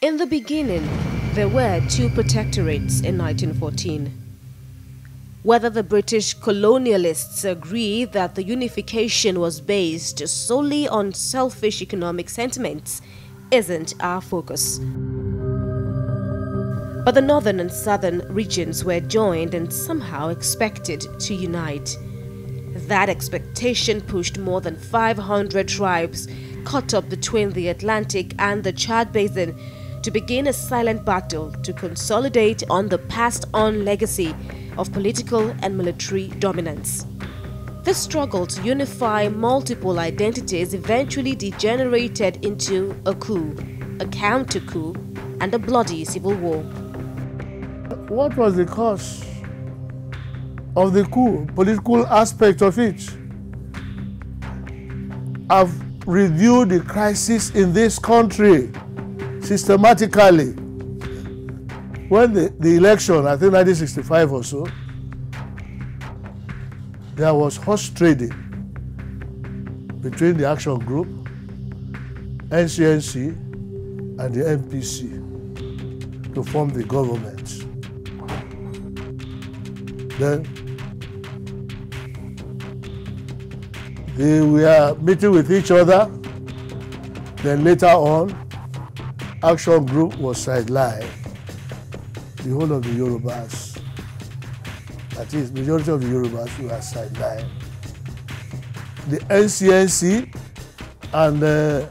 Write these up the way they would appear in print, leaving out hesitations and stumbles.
In the beginning, there were two protectorates in 1914. Whether the British colonialists agree that the unification was based solely on selfish economic sentiments isn't our focus. But the northern and southern regions were joined and somehow expected to unite. That expectation pushed more than 500 tribes caught up between the Atlantic and the Chad Basin to begin a silent battle to consolidate on the passed-on legacy of political and military dominance. This struggle to unify multiple identities eventually degenerated into a coup, a counter-coup, and a bloody civil war. What was the cause of the coup, political aspect of it? I've reviewed the crisis in this country systematically. When the election, I think 1965 or so, there was horse trading between the Action Group, NCNC, and the MPC to form the government. Then they were meeting with each other. Then later on, Action Group was sidelined. The whole of the Yorubas, that is, majority of the Yorubas were sidelined. The NCNC and the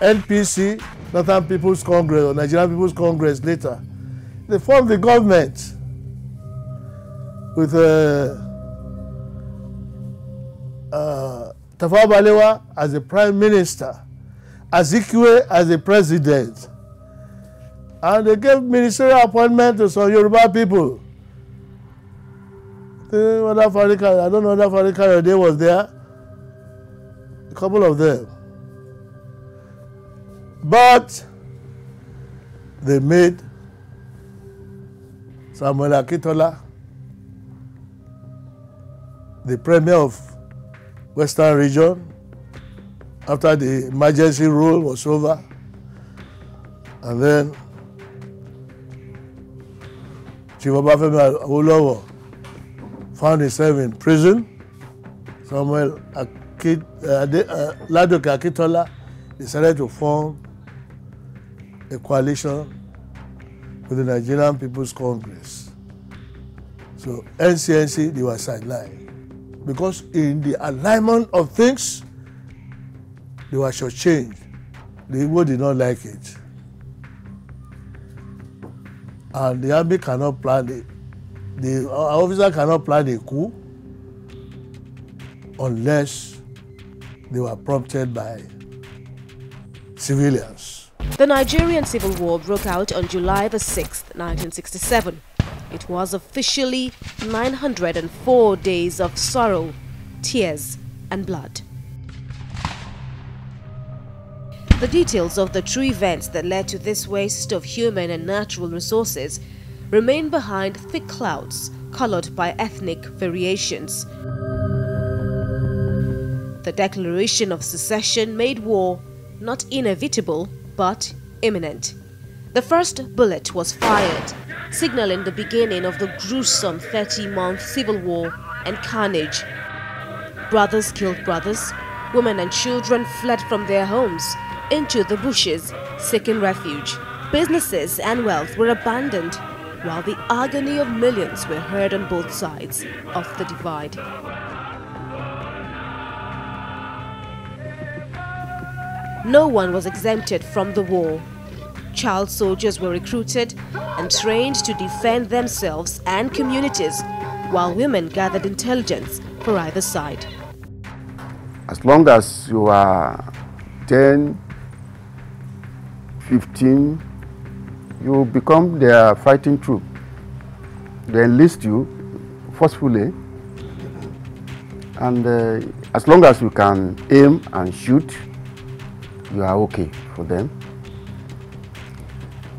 NPC, Northern People's Congress or Nigerian People's Congress later, they formed the government with Tafawa Balewa as the Prime Minister, Azikiwe as the President. And they gave ministerial appointment to some Yoruba people. I don't know whether Farika was there. A couple of them. But they made Samuel Akintola the Premier of Western Region after the emergency rule was over. And then Chief Obafemi Awolowo found himself in prison. Samuel Ladoke Akintola decided to form a coalition with the Nigerian People's Congress. So NCNC, they were sidelined. Because in the alignment of things, they were shortchanged. The Igbo did not like it. And the army cannot plan the officer cannot plan a coup unless they were prompted by civilians. The Nigerian Civil War broke out on July the 6th, 1967. It was officially 904 days of sorrow, tears, and blood. The details of the true events that led to this waste of human and natural resources remain behind thick clouds colored by ethnic variations. The declaration of secession made war not inevitable but imminent. The first bullet was fired, signaling the beginning of the gruesome 30-month civil war and carnage. Brothers killed brothers, women and children fled from their homes into the bushes, seeking refuge. Businesses and wealth were abandoned, while the agony of millions were heard on both sides of the divide. No one was exempted from the war. Child soldiers were recruited and trained to defend themselves and communities, while women gathered intelligence for either side. As long as you are 10, 15, you become their fighting troop. They enlist you forcefully, and as long as you can aim and shoot, you are okay for them.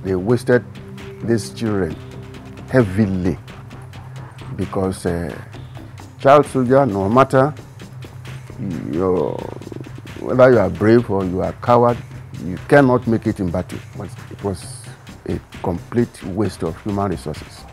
They wasted these children heavily because child soldier, no matter whether you are brave or you are coward, you cannot make it in battle. It was a complete waste of human resources.